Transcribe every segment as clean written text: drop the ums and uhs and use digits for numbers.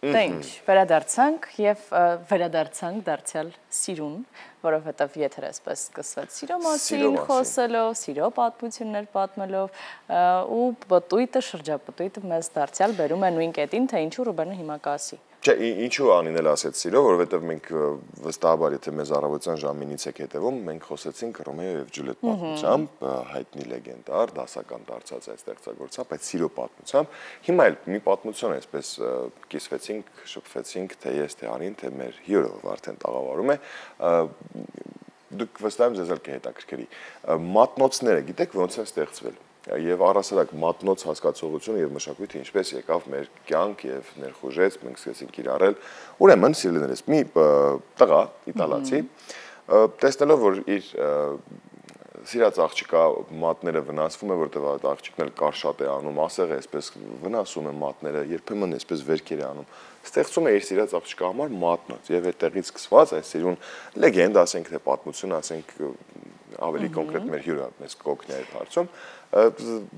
Դե ինչ, վերադարձանք եւ վերադարձանք դարձյալ սիրուն, որովհետեւ եթերը այսպես սկսվեց սիրո մասին խոսելով, սիրո պատմություններ պատմելով ու պտույտը շրջապտույտը մեզ դարձյալ բերում է նույն կետին, թե ինչու Ռուբենը հիմա կասի։ Չէ, ինչու Անին էլ ասեց սիրո, որովհետև մենք վստահաբար եթե մեզ առավոտյան ժամինից եք հետևում, մենք խոսեցինք Ռոմեո եւ Ջուլիետ պատմությամբ, հայտնի լեգենդար, դասական դարձած այդ ստեղծագործությամբ, այդ սիրո պատմությամբ։ Հիմա էլ մի պատմություն այսպես կիսվեցինք, շփվեցինք, թե ես, թե Անին, թե մեր հյուրը արդեն տաղավարում է։ Դուք վստահ եմ ձեզ էլ կհետաքրքրի։ Մատնոցները գիտեք ոնց են ստեղծվել։ Եվ առասարակ մատնոց հասկացողությունը եւ մշակույթը ինչպես եկավ մեր կյանք եւ ներխուժեց, մենք սկսեցինք կիրառել։ Ուրեմն, սիրելիներս, մի տղա իտալացի, տեսնելով որ իր սիրած աղջիկա մատները վնասվում է, որտեղ այդ աղջիկն էլ կար շատ է անում, ասեղ է, այսպես վնասում է մատները, երբեմն այսպես վերքեր է անում, ստեղծում է իր սիրած աղջիկա համար մատնոց եւ այդտեղից սկսված այս սիրուն լեգենդ, ասենք թե պատմություն, ասենք ավելի կոնկրետ մեր հյուրը մեզ կօգնի այդ հարցում,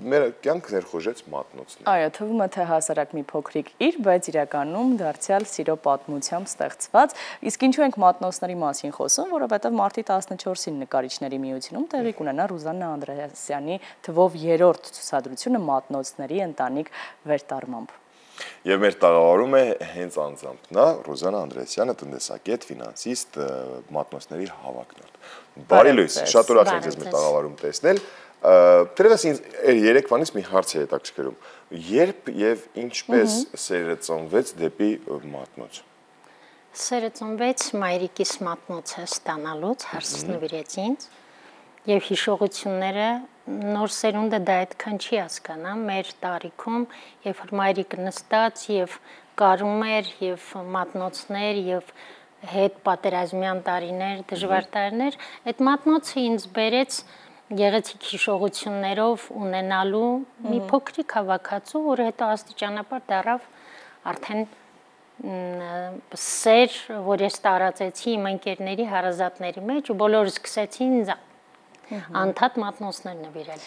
մեր կյանքը ներխուժեց մատնոցներ։ Այո, թվում է թե հասարակ մի փոքրիկ իր, բայց իրականում դարձյալ սիրո պատմությամբ ստեղծված։ Իսկ ինչու ենք մատնոցների մասին խոսում, որովհետև մարտի 14-ին նկարիչների միությունում տեղի կունենա Ռուզաննա Անդրեասյանի թվով 3-րդ ցուցադրությունը մատնոցների ընտանիք վերտարմամբ։ Եվ մեր տաղավարում է հենց անձամբ նա Ռուզաննա Անդրեասյանը, տնտեսագետ, ֆինանսիստ, մատնոցների հավակնորդ։ Բարի լույս, շատ ուրախ եմ ձեզ մեր տաղավարում տեսնել։ Դերևս ինձ երեկվանից մի հարց է հետաքրքրում։ Երբ եւ ինչպես սերը ծնվեց դեպի մատնոց։ Սերը ծնվեց մայրիկիս մատնոցը ստանալուց, հարցս նվիրեց ինձ, եւ հիշողությունները նոր սերունդը դա այդքան չի հասկանա, մեր տարիքում, երբ որ մայրիկը նստած եւ կարում էր եւ մատնոցներ եւ հետ պատերազմյան տարիներ, դժվար տարիներ, այդ մատնոցը ինձ բերեց գեղեցիկ հիշողություններով ունենալու մի փոքրիկ հավաքածու, որը հետո աստիճանաբար դառավ արդեն սեր, որ ես տարածեցի իմ ընկերների հարազատների մեջ ու բոլորը սկսեցին ինձ անդադ մատնոցներ նվիրել։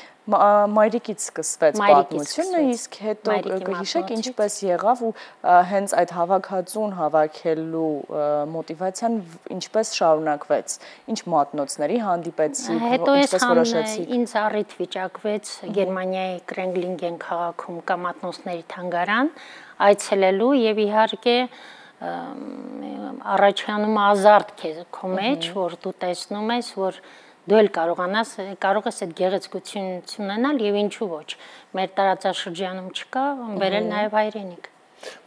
Մայրիկից սկսվեց պատմությունը, իսկ հետո կհիշեք ինչպես եղավ ու հենց այդ հավաքածուն հավաքելու մոտիվացիան ինչպես շարունակվեց, ինչ մատնոցների հանդիպեցիք, ինչպես որոշեցիք։ Ինձ առիթ վիճակվեց Գերմանիայի Կրենգլինգեն քաղաքում կա մատնոցների թանգարան այցելելու եւ իհարկե առաջանում ազարտ քո մեջ, որ դու տեսնում ես, որ դու էլ կարող ես այդ գեղեցկություն ունենալ եւ ինչու ոչ։ Մեր տարածաշրջանում չկա, բերել նաեւ հայրենիք։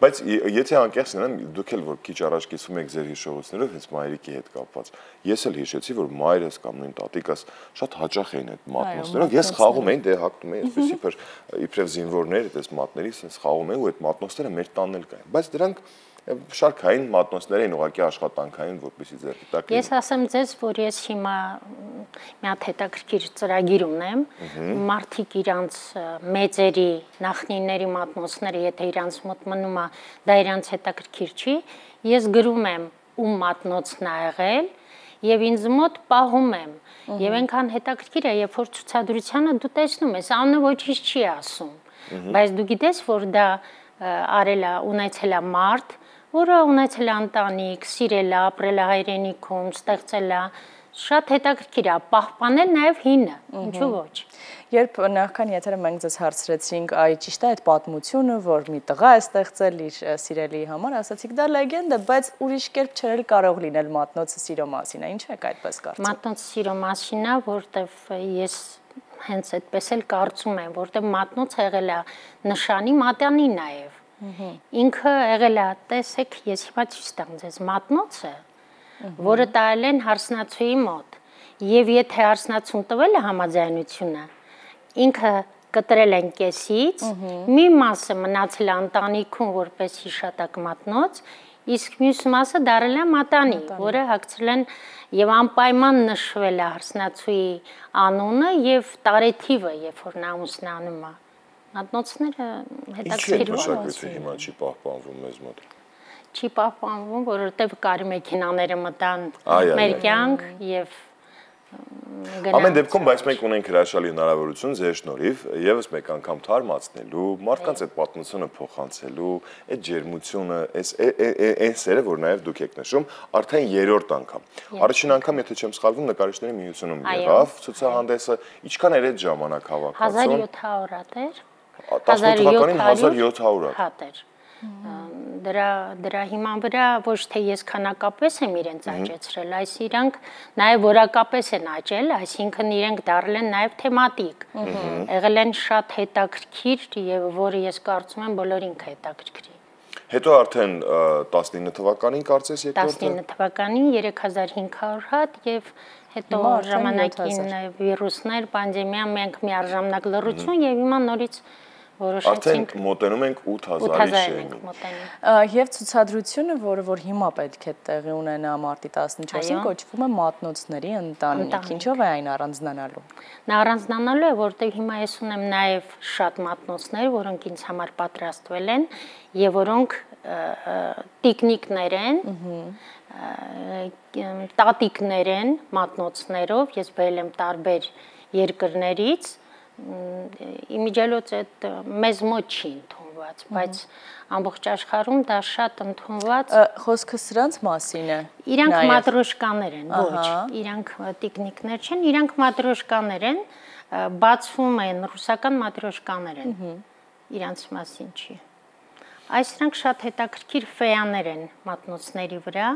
Բայց եթե անկեղծ լինեմ, դուք էլ որ քիչ առաջ կիսվում եք ձեր հիշողություններով, հենց մայրիկի հետ կապված։ Ես էլ հիշեցի, որ մայրս կամ նույն տատիկս շատ հաճախ էին այդ մատնոցներով։ Ես խաղում էի, դե հագնում էի, այսպես իբրև զինվորներ, այդպես մատների, sense խաղում էի ու այդ մատնոցները մեր տանն էլ կային։ Բայց դրանք շարքային մատնոցներ էին, ուղղակի աշխատանքային, որպեսզի ձեռքի տակ լինեն։ Ես ասեմ ձեզ, որ ես հիմա մի հատ հետաքրքիր ծրագիր ունեմ, մարդիկ իրանց մեծերի, նախնիների մատնոցները, եթե իրանց մոտ մնում է, դա իրանց հետաքրքիր չի, ես գրում եմ ում մատնոցն ա եղել եւ ինձ մոտ պահում եմ։ Եվ այնքան հետաքրքիր է, երբ որ ցուցադրությանը դու տեսնում ես, անունը ոչինչ չի ասում, բայց դու գիտես, որ դա արել է, ունեցել է մարդ, որը ունեցել է ընտանիք, սիրել է, ապրել է հայրենիքում, ստեղծել է, շատ հետաքրքիր է, պահպանել նաև հինը, ինչու ոչ։ Երբ նախքան եթերը մենք ձեզ հարցրեցինք, այ ճիշտ է այդ պատմությունը, որ մի տղա է ստեղծել իր սիրելիի համար, ասացիք դա լեգենդ է, բայց ուրիշ կերպ չէր կարող լինել մատնոցը սիրո մասին, ինչու եք այդպես կարծում։ Մատնոցը սիրո մասին է, որտեվ ես հենց այդպես էլ կարծում եմ, որտեվ մատնոցը եղել է նշանի մատանի նաև։ Ինքը եղել է, տեսեք, ես հիմա ցույց տամ ձեզ մատնոցը, որը տալել են հարսնացուի մոտ, եւ եթե հարսնացուն տվել է համաձայնությունը, ինքը կտրել են կեսից, մի մասը մնացել է ընտանիքում որպես հիշատակ մատնոց, իսկ մյուս մասը դարել է մատանի, որը հագցրել են եւ անպայման նշվել է հարսնացուի անունը եւ տարեթիվը, երբ որ նա ամուսնանում է։ Մատնոցները հետաքրքիր են։ Ինչու մշակույթը հիմա չի պահպանվում մեզ մոտ։ Չի պահպանվում, որովհետև կարի մեքենաները մտան մեր կյանք եւ Ամեն դեպքում, բայց մենք ունենք հրաշալի հնարավորություն ձեր շնորհիվ եւս մեկ անգամ թարմացնելու, մարդկանց այդ պատմությունը փոխանցելու, այդ ջերմությունը, այն սերը, որ նաեւ դուք եք նշում, արդեն երրորդ անգամ։ Առաջին անգամ, եթե չեմ սխալվում, նկարիչների միությունում եղավ ցուցահանդեսը, ինչքան էր այդ ժամանակ հավաքածուն։ 1700 էր։ 18 թվականին 1700 հատ էր։ Դրա հիման վրա ոչ թե ես քանակապես եմ իրենց աճեցրել, այս իրանք նաև որակապես են աճել, այսինքն իրենք դառել են նաև թեմատիկ։ Եղել են շատ հետաքրքիր եւ որը ես կարծում եմ բոլորին կհետաքրքրի։ Հետո արդեն 19 թվականին կարծես երկրորդը 19 թվականին 3500 հատ եւ հետո ժամանակին վիրուսներ, պանդեմիա, մենք միաժամանակ լռություն եւ հիմա նորից Արդեն մոտենում ենք 8000-ի շենին։ Եվ ցուցադրությունը, որ հիմա պետք է տեղի ունենա մարտի 14-ին, կոչվում է Մատնոցների ընտանիք։ Ինչով է այն առանձնանալու։ Նա առանձնանալու է, որտեղ հիմա ես ունեմ նաև շատ մատնոցներ, որոնք ինձ համար պատրաստվել են եւ որոնք տիկնիկներ են, տատիկներ են մատնոցներով, ես բերել եմ տարբեր երկրներից իմիջիալոց այդ մեզ մոտ չի ընդունված, բայց ամբողջ աշխարհում դա շատ ընդունված։ Խոսքը սրանց մասին է։ Իրանք մատրոշկաներ են, ոչ, իրանք տիկնիկներ չեն, իրանք մատրոշկաներ են, բացվում են, ռուսական մատրոշկաներ են։ Իրանց մասին չի։ Այսրանք շատ հետաքրքիր ֆեյաներ են մատնոցների վրա,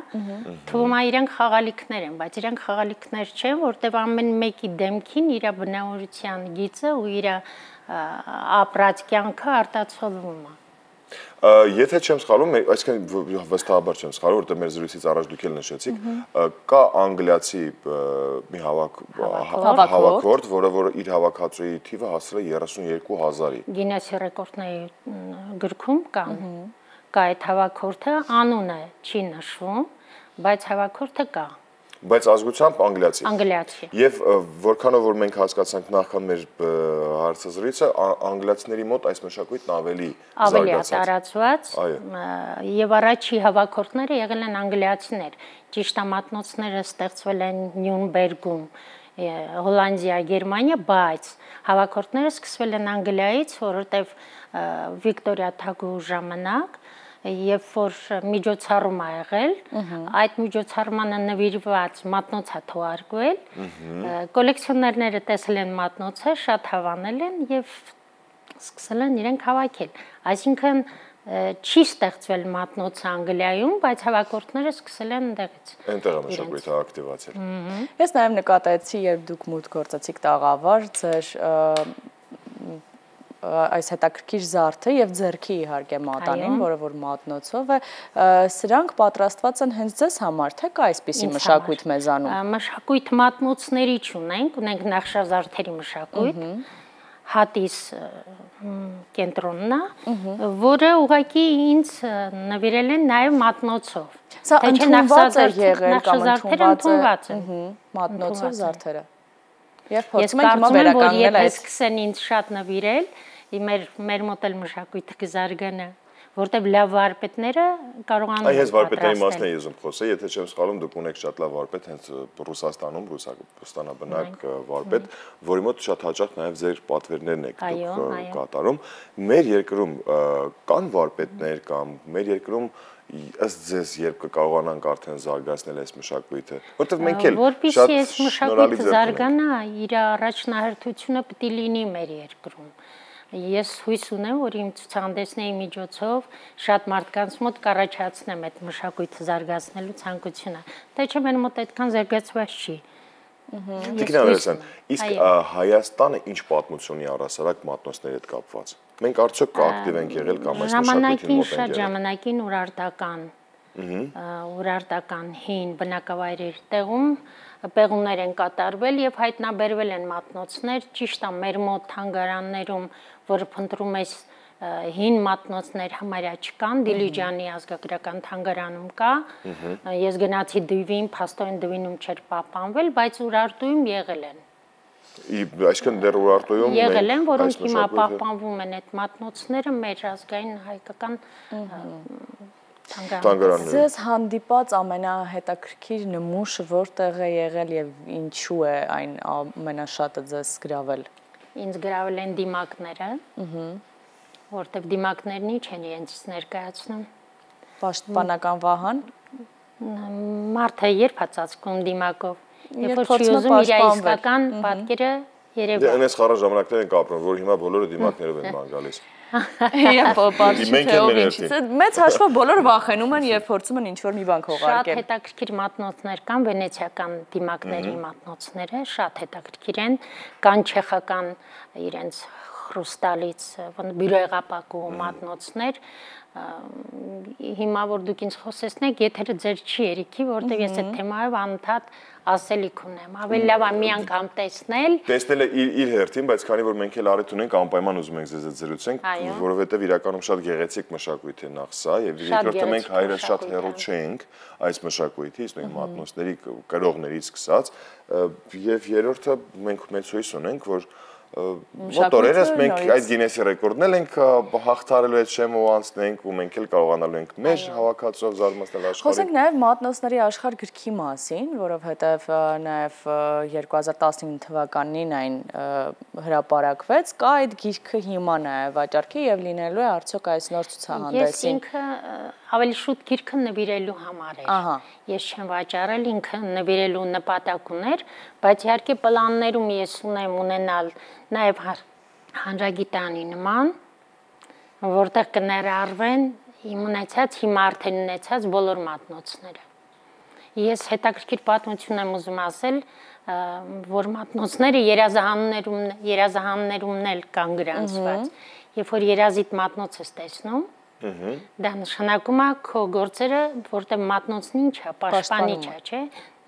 թվում է իրանք խաղալիքներ են, բայց իրանք խաղալիքներ չեն, որտեղ ամեն մեկի դեմքին իր բնավորության գիծը ու իր ապրած կյանքը արտացոլվում է։ Եթե չեմ սխալվում, այսինքն վստահաբար չեմ սխալվում, որտեղ մեր զրույցից առաջ դուք էլ նշեցիք, կա անգլիացի մի հավաքորդ, որը իր հավաքածուի թիվը հասել է 32000-ի։ Գինեսի ռեկորդների գրքում կա այդ հավաքորդը, անունը չի նշվում, բայց հավաքորդը կա։ Բայց ազգությամբ անգլիացի։ Անգլիացի։ Եվ որքանով որ մենք հասկացանք նախքան մեր հարցազրույցը, անգլիացիների մոտ այս մշակույթն ավելի տարածված, եւ առաջի հավաքորդները եղել են անգլիացիներ։ Ճիշտ ամատնոցները ստեղծվել են Նյունբերգում, Հոլանդիա, Գերմանիա, բայց հավաքորդները սկսվել են Անգլիայից, որովհետեւ Վիկտորիա թագուհու ժամանակ Երբ որ միջոցառում ա եղել, այդ միջոցառմանը նվիրված մատնոց ա թողարկվել, կոլեկցիոներները տեսել են մատնոցը, շատ հավանել են եւ սկսել են իրենք հավաքել։ Այսինքն չի ստեղծվել մատնոցը Անգլիայում, բայց հավաքորդները սկսել են ընդեղից։ Այնտեղ մշակույթը ակտիվացել։ Ես նաեւ նկատեցի, երբ դուք մուտք գործեցիք տաղավար, ձեր այս հետաքրքիր զարդը եւ ձեռքի իհարկե մատանին, որը որ մատնոցով է, սրանք պատրաստված են հենց ձեզ համար, թե կա այսպիսի մշակույթ մեզանում։ Մշակույթ մատնոցների չունենք, ունենք նախշազարդերի մշակույթ, հատիս կենտրոնն է, որը ուղղակի ինձ նվիրել են նաեւ մատնոցով։ Սա ընդունված է եղել կամ ընդունված են մատնոցով զարդերը։ Եվ ես կարծում եմ, որ եթե սկսեն ինձ շատ նվիրել, մեր մոտ էլ մշակույթը կզարգանա, որտեղ լավ վարպետները կարողանում են Այս վարպետների մասն է ես խոսել, եթե չեմ սխալվում, դուք ունեք շատ լավ վարպետ հենց Ռուսաստանում, ռուսաստանաբնակ վարպետ, որի մոտ շատ հաճախ նաև ձեր պատվերներն եք դուք կատարում։ Մեր երկրում կան վարպետներ կամ մեր երկրում ըստ ձեզ երբ կկարողանանք արդեն զարգացնել այս մշակույթը, որտեղ մենք էլ շատ այս մշակույթը զարգանա, իր առաջնահերթությունը պետք է լինի մեր երկրում։ Ես հույս ունեմ, որ իմ ցուցահանդեսների միջոցով շատ մարդկանց մոտ կառաջացնեմ այդ մշակույթը զարգացնելու ցանկությունը, թե չէ մեր մոտ այդքան զարգացված չի։ Տիկին Անդրեասյան, իսկ Հայաստանը ինչ պատմություն ունի առհասարակ մատնոցների հետ կապված։ Մենք արդյոք ակտիվ ենք եղել կամ այս մշակույթին մոտ ենք եղել։ Ժամանակին урարտական հին բնակավայրերի տեղում պեղումներ են կատարվել եւ հայտնաբերվել են մատնոցներ, ճիշտ է մեր մոտ թանգարաններում, որը փնտրում ես հին մատնոցներ համարյա չկան, Դիլիջանի ազգագրական թանգարանում կա, ես գնացի Դվին, փաստորեն Դվինում չէր պահպանվել, բայց Ուրարտուում եղել են։ Այսինքն դեռ Ուրարտուում եղել են, որոնք հիմա պահպանվում են այդ մատնոցները մեր ազգային հայկական թանգարաններում։ Ձեզ հանդիպած ամենահետաքրքիր նմուշը որտեղ է եղել եւ ինչու է այն ամենաշատը ձեզ գրավել։ Ինձ գրավել են դիմակները, որտեղ դիմակներն ինչ են իրենց ներկայացնում։ Պաշտպանական վահան։ Մարդը երբ է ծածկում դիմակով, երբ որ չի ուզում իր իսկական պատկերը երևա։ Այնպես խառը ժամանակներ են կապրում, որ հիմա բոլորը դիմակներով են բան գալիս։ Եվ պատմի թե ով ինչից է։ Մեծ հաշվով բոլորը վախենում են եւ փորձում են ինչ-որ մի բան քողարկել։ Շատ հետաքրքիր մատնոցներ կան, վենեցիական դիմակների մատնոցները շատ հետաքրքիր են, կան չեխական իրենց խրուստալից բյուրեղապակու մատնոցներ։ Հիմա որ դուք ինձ խոսեցնեք, եթերը ձեր չի երիքի, որտեղ ես այդ թեմայով անընդհատ ասելիք ունեմ։ Ավելի լավ է մի անգամ տեսնել։ Տեսնելը իր հերթին, բայց քանի որ մենք էլ առիթ ունենք, անպայման ուզում ենք ձեզ զրուցենք, որովհետև իրականում շատ գեղեցիկ մշակույթ է նախ սա, եւ երկրորդը մենք հայրը շատ հեռու չենք այս մշակույթից, նույն մատնոցների կրողներից սկսած, եւ երրորդը մենք մեծ հույս ունենք, որ մոտորերս մենք այդ Գինեսի ռեկորդն ենք հաղթարելու այդ շեմը ու անցնենք ու մենք էլ կարողանալու ենք մեր հավաքածով զարմացնել աշխարհին։ Խոսենք նաև մատնոցների աշխարհ գրքի մասին, որովհետև նաև 2015 թվականին այն հրապարակվեց, կա այդ գիրքը հիմա նաև վաճառքի եւ լինելու է արդյոք այս նոր ցուցահանդեսին։ Ես ինքը ավելի շուտ գիրքը նվիրելու համար էր։ Ես չեմ վաճառել, ինքը նվիրելու նպատակ ուներ, բայց իհարկե պլաններում ես ունենալ նաև հանրագիտանի նման, որտեղ կներառվեն իմ ունեցած, հիմա արդեն ունեցած բոլոր մատնոցները։ Ես հետաքրքիր պատմություն եմ ուզում ասել, որ մատնոցները երազահաններումն էլ կան գրանցված։ Երբ որ երազիդ մատնոց ես տեսնում, դա նշանակում է քո գործերը, որտեղ մատնոցն ինչ է, պաշտպանիչ է, չէ՞,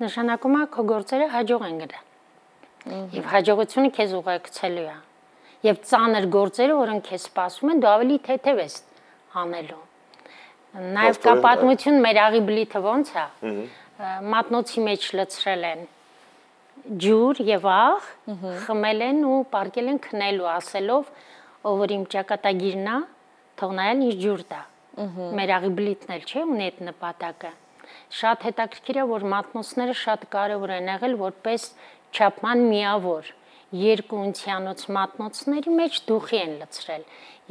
նշանակում է քո գործերը հաջող են գնա։ Եվ հաջողությունը քեզ ուղեկցելու է։ Եվ ծանր գործերը, որոնք քեզ սպասում են, դու ավելի թեթև ես անելու։ Նաև կա պատմություն մեր աղի բլիթը ոնց է։ Մատնոցի մեջ լցրել են ջուր եւ աղ, խմել են ու պարկել են քնելու, ասելով, ով որ իմ ճակատագիրն է, թող նայել ինչ ջուր տա։ Մեր աղի բլիթն էլ չէ, ունի այդ նպատակը։ Շատ հետաքրքիր է, որ մատնոցները շատ կարևոր են եղել որպես չափման միավոր։ Երկու ունցիանոց մատնոցների մեջ դուխի են լցրել։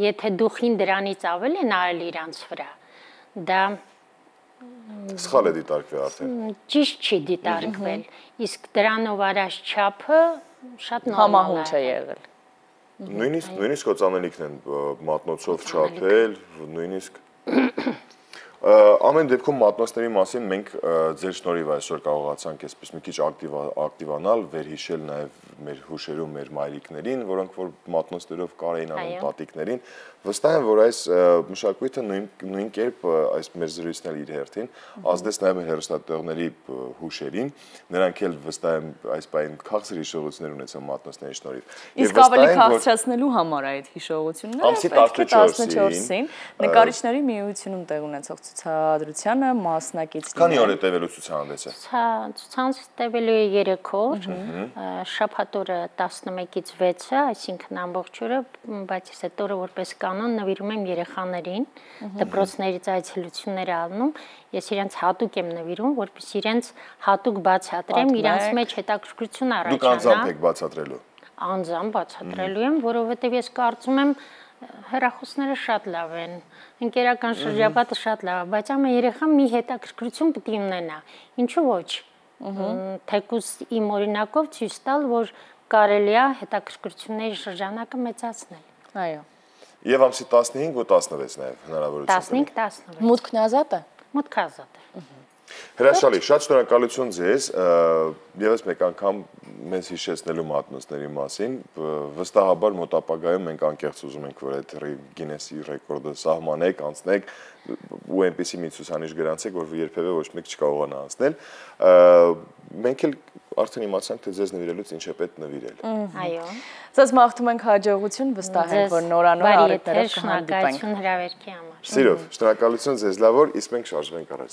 Եթե դուխին դրանից ավել են արել իրանց վրա, դա սխալ է դիտարկվել արդեն։ Ճիշտ չի դիտարկվել, իսկ դրանով արած չափը շատ նորմալ է եղել։ Նույնիսկ օծանելիքն են մատնոցով չափել, նույնիսկ ամեն դեպքում մատնոցների մասին մենք ձեր շնորհիվ այսօր կարողացանք այսպես մի քիչ ակտիվանալ, վերհիշել նաև մեր հուշերում մեր մայրիկներին, որոնք որ մատնոցներով կար էին անում տատիկներին, վստահ եմ, որ այս մշակույթը նույն կերպ այս մեր զրույցն էլ իր հերթին ազդեց նաև մեր հեռուստատեղների հուշերին, նրանք էլ վստահ եմ այս բային քաղցր հիշողություններ ունեցան մատնոցների շնորհիվ։ Իսկ ավելի քաղցրացնելու համար այդ հիշողությունները ամսի 14-ին նկարիչների միությունում տեղ ունեցող ցուցադրությանը մասնակից լինել։ Քանի օր է տևելու ցուցահանդեսը։ Ցուցահանդեսը տևելու է 3 օր, շաբաթ օրը 11-ից 6-ը, այսինքն ամբողջ օրը, բայց ես այդ օրը որպես կանոն նվիրում եմ երեխաներին, դպրոցներից այցելություններ անում, ես իրենց հատուկ եմ նվիրում, որպեսզի իրենց հատուկ բացատրեմ, իրենց մեջ հետաքրքրություն առաջանա։ Դուք անձամբ եք բացատրելու։ Անձամբ բացատրելու եմ, որովհետև ես կարծում եմ հեռախոսները շատ լավ են, ընկերական շրջապատը շատ լավ է, բայց ամեն երեխան մի հետաքրքրություն պետք է ունենա։ Ինչու ոչ։ Թեկուզ իմ օրինակով ցույց տալ, որ կարելի է հետաքրքրությունների շրջանակը մեծացնել։ Այո։ Եվ ամսի 15 ու 16 նաև հնարավորություն։ 15-16։ Մուտքն ազատ է։ Մուտքը ազատ է։ Հրաշալի, շատ շնորհակալություն ձեզ, եւս մեկ անգամ մեզ հիշեցնելու մատնոցների մասին, վստահաբար մոտ ապագայում մենք անկեղծ ուզում ենք, որ այդ Գինեսի ռեկորդը սահմանեք, անցնեք ու այնպեսի մի ցուցանիշ գրանցեք, որ երբևէ ոչ մեկ չկարողանա անցնել։ Մենք էլ արդեն իմացանք, թե ձեզ նվիրելուց ինչ է պետք նվիրել։ Այո։ Ձեզ մաղթում ենք հաջողություն, վստահ ենք, որ նորանոր առիթներով կհանդիպենք։ Շնորհակալություն հրավերքի համար։ Սիրով, շնորհակալություն ձեզ, լավ որ, իսկ մենք շարժվենք առաջ։